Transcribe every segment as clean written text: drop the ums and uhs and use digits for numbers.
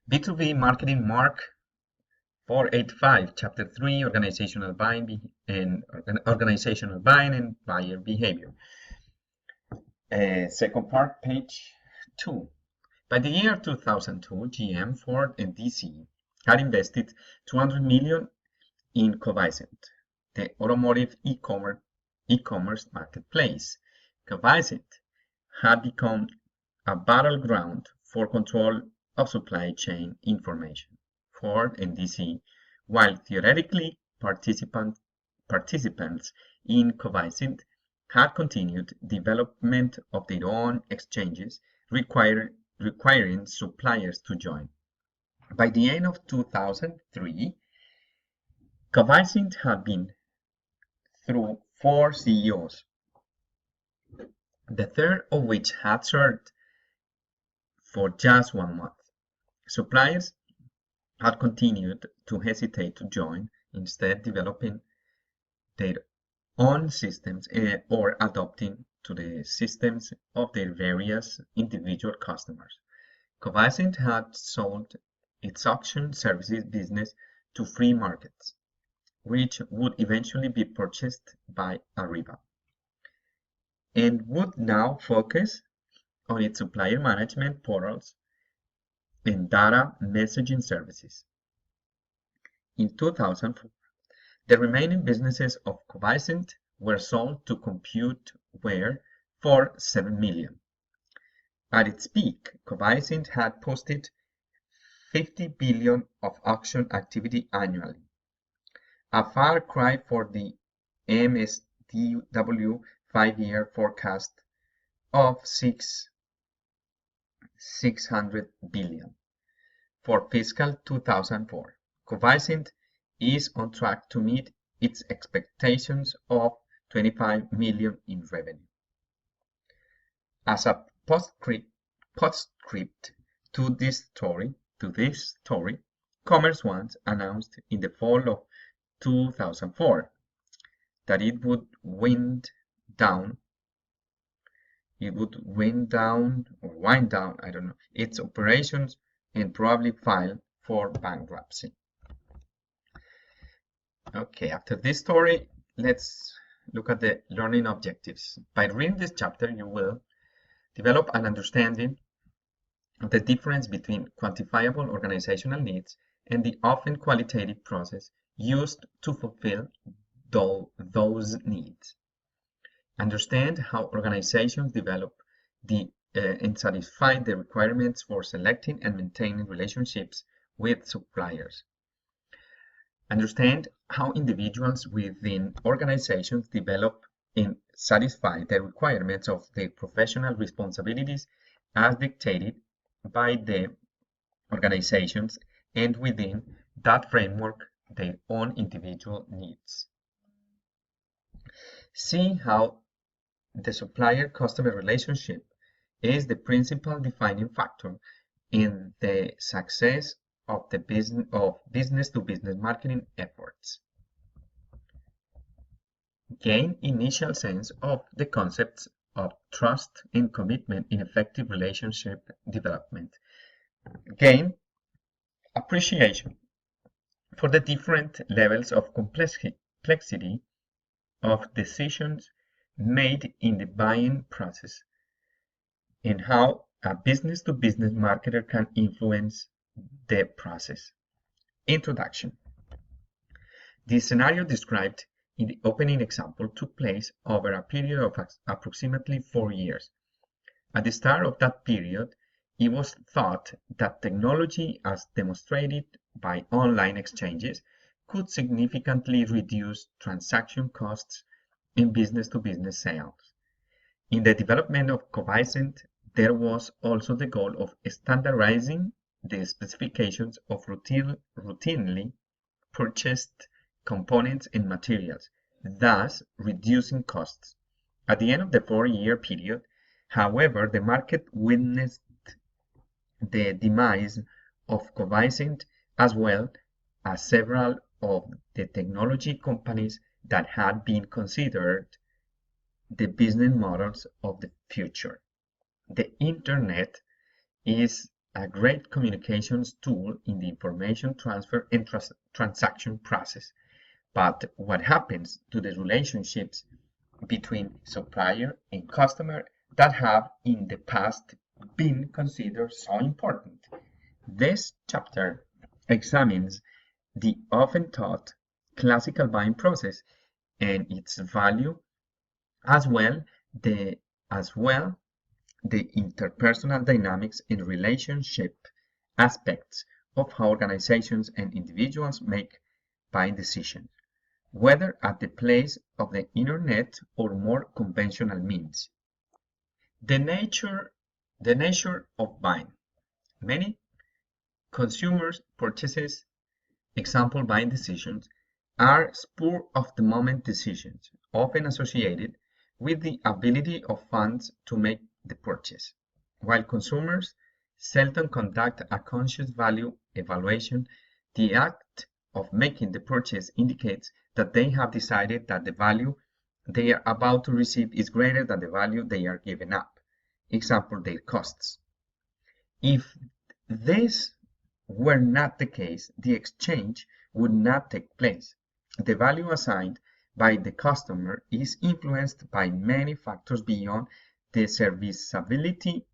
B2B Marketing Mark 485, Chapter 3, Organizational Buying and Buyer Behavior. Second part, page 2. By the year 2002, GM, Ford, and DC had invested $200 million in Covisint, the automotive e-commerce marketplace. Covisint had become a battleground for control of supply chain information. Ford and DC, while theoretically participants in Covisint, had continued development of their own exchanges, requiring suppliers to join. By the end of 2003, Covisint had been through 4 CEOs, the third of which had served for just 1 month. Suppliers had continued to hesitate to join, instead developing their own systems or adopting to the systems of their various individual customers. Covisint had sold its auction services business to free markets, which would eventually be purchased by Ariba, and would now focus on its supplier management portals and data messaging services. In 2004, the remaining businesses of Covisint were sold to Computeware for $7 million. At its peak, Covisint had posted $50 billion of auction activity annually, a far cry for the MSDW 5-year forecast of $600 billion. For fiscal 2004, Covisint is on track to meet its expectations of $25 million in revenue. As a postscript to this story, Commerce One announced in the fall of 2004 that it would wind down, its operations and probably file for bankruptcy. Okay, after this story, let's look at the learning objectives. By reading this chapter, you will develop an understanding of the difference between quantifiable organizational needs and the often qualitative process used to fulfill those needs. Understand how organizations develop and satisfy the requirements for selecting and maintaining relationships with suppliers. Understand how individuals within organizations develop and satisfy the requirements of their professional responsibilities as dictated by the organizations, and within that framework, their own individual needs. See how the supplier-customer relationship is the principal defining factor in the success of the business-to-business marketing efforts. Gain initial sense of the concepts of trust and commitment in effective relationship development. Gain appreciation for the different levels of complexity of decisions made in the buying process, and how a business-to-business marketer can influence the process. Introduction. The scenario described in the opening example took place over a period of approximately 4 years. At the start of that period, it was thought that technology, as demonstrated by online exchanges, could significantly reduce transaction costs in business-to-business sales. In the development of Covisint, there was also the goal of standardizing the specifications of routinely purchased components and materials, thus reducing costs. At the end of the 4-year period, however, the market witnessed the demise of Covisint, as well as several of the technology companies that had been considered the business models of the future. The internet is a great communications tool in the information transfer and transaction process. But what happens to the relationships between supplier and customer that have in the past been considered so important? This chapter examines the often taught classical buying process and its value, as well the interpersonal dynamics and relationship aspects of how organizations and individuals make buying decisions, whether at the place of the internet or more conventional means. The nature of buying. Many consumers' purchases, example buying decisions, are spur of the moment decisions, often associated with the ability of funds to make the purchase. While consumers seldom conduct a conscious value evaluation, the act of making the purchase indicates that they have decided that the value they are about to receive is greater than the value they are giving up. Example, their costs. If this were not the case, the exchange would not take place. The value assigned by the customer is influenced by many factors beyond the serviceability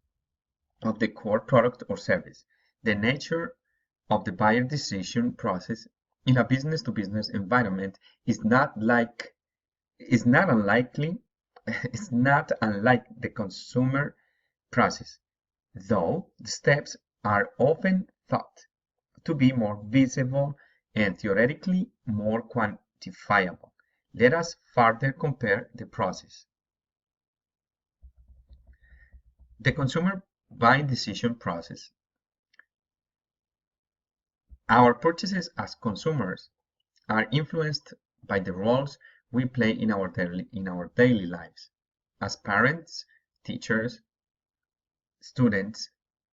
of the core product or service. The nature of the buyer decision process in a business-to-business environment is not unlike the consumer process, though the steps are often thought to be more visible and theoretically more quantifiable. Let us further compare the process. The consumer buying decision process. Our purchases as consumers are influenced by the roles we play in our daily lives. As parents, teachers, students,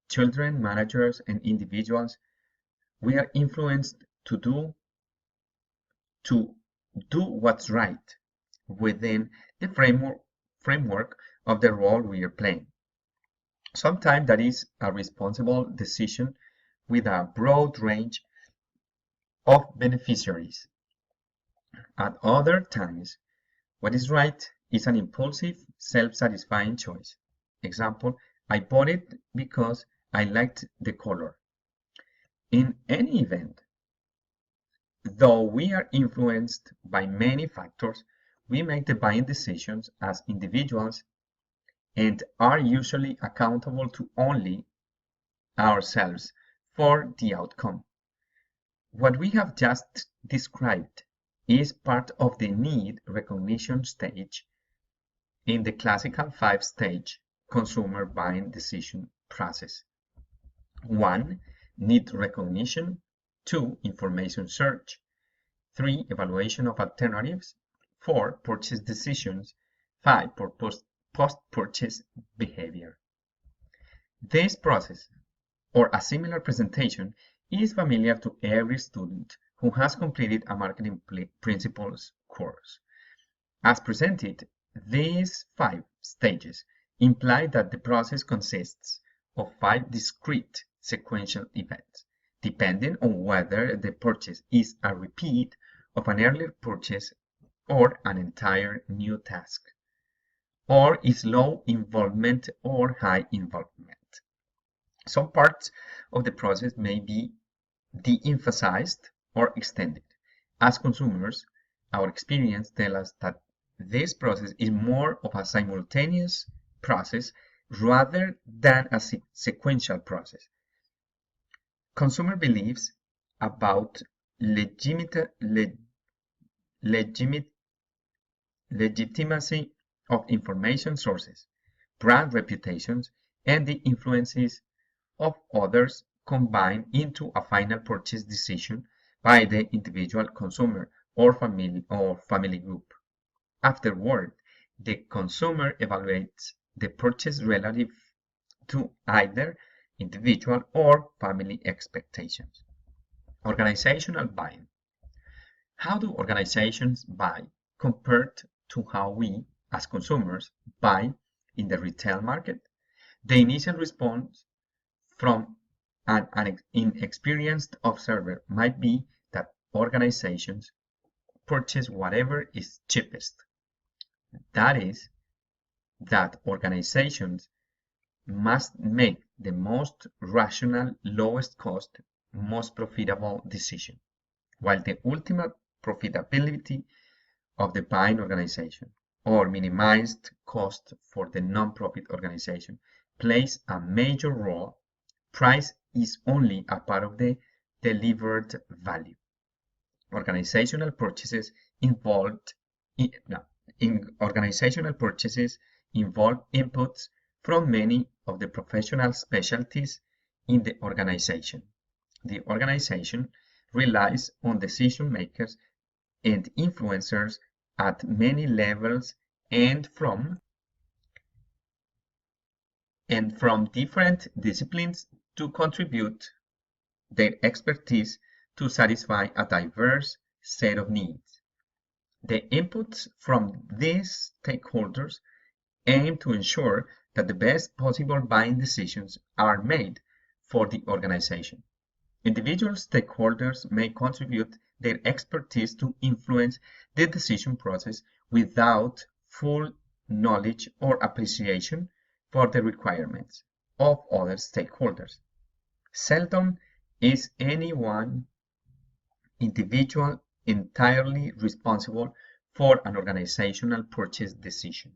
children, managers, and individuals, we are influenced to do what's right within the framework of the role we are playing. Sometimes that is a responsible decision with a broad range of beneficiaries. At other times, what is right is an impulsive, self-satisfying choice. Example, I bought it because I liked the color. In any event, though we are influenced by many factors, we make the buying decisions as individuals and are usually accountable to only ourselves for the outcome. What we have just described is part of the need recognition stage in the classical 5-stage consumer buying decision process. 1. Need recognition. 2. Information search. 3. Evaluation of alternatives. 4. Purchase decisions. 5. Post-purchase behavior. This process, or a similar presentation, is familiar to every student who has completed a marketing principles course. As presented, these 5 stages imply that the process consists of 5 discrete sequential events, depending on whether the purchase is a repeat of an earlier purchase or an entire new task, or is low involvement or high involvement. Some parts of the process may be de-emphasized or extended. As consumers, our experience tells us that this process is more of a simultaneous process rather than a sequential process. Consumer beliefs about legitimacy of information sources, brand reputations, and the influences of others combine into a final purchase decision by the individual consumer or family group. Afterward, the consumer evaluates the purchase relative to either individual or family expectations. Organizational buying. How do organizations buy compared to how we, as consumers, buy in the retail market? The initial response from An inexperienced observer might be that organizations purchase whatever is cheapest. That is, that organizations must make the most rational, lowest cost, most profitable decision, while the ultimate profitability of the buying organization or minimized cost for the non-profit organization plays a major role. Price is only a part of the delivered value. Organizational purchases involved organizational purchases involve inputs from many of the professional specialties in the organization. The organization relies on decision makers and influencers at many levels and from different disciplines to contribute their expertise to satisfy a diverse set of needs. The inputs from these stakeholders aim to ensure that the best possible buying decisions are made for the organization. Individual stakeholders may contribute their expertise to influence the decision process without full knowledge or appreciation for the requirements of other stakeholders. Seldom is any one individual entirely responsible for an organizational purchase decision.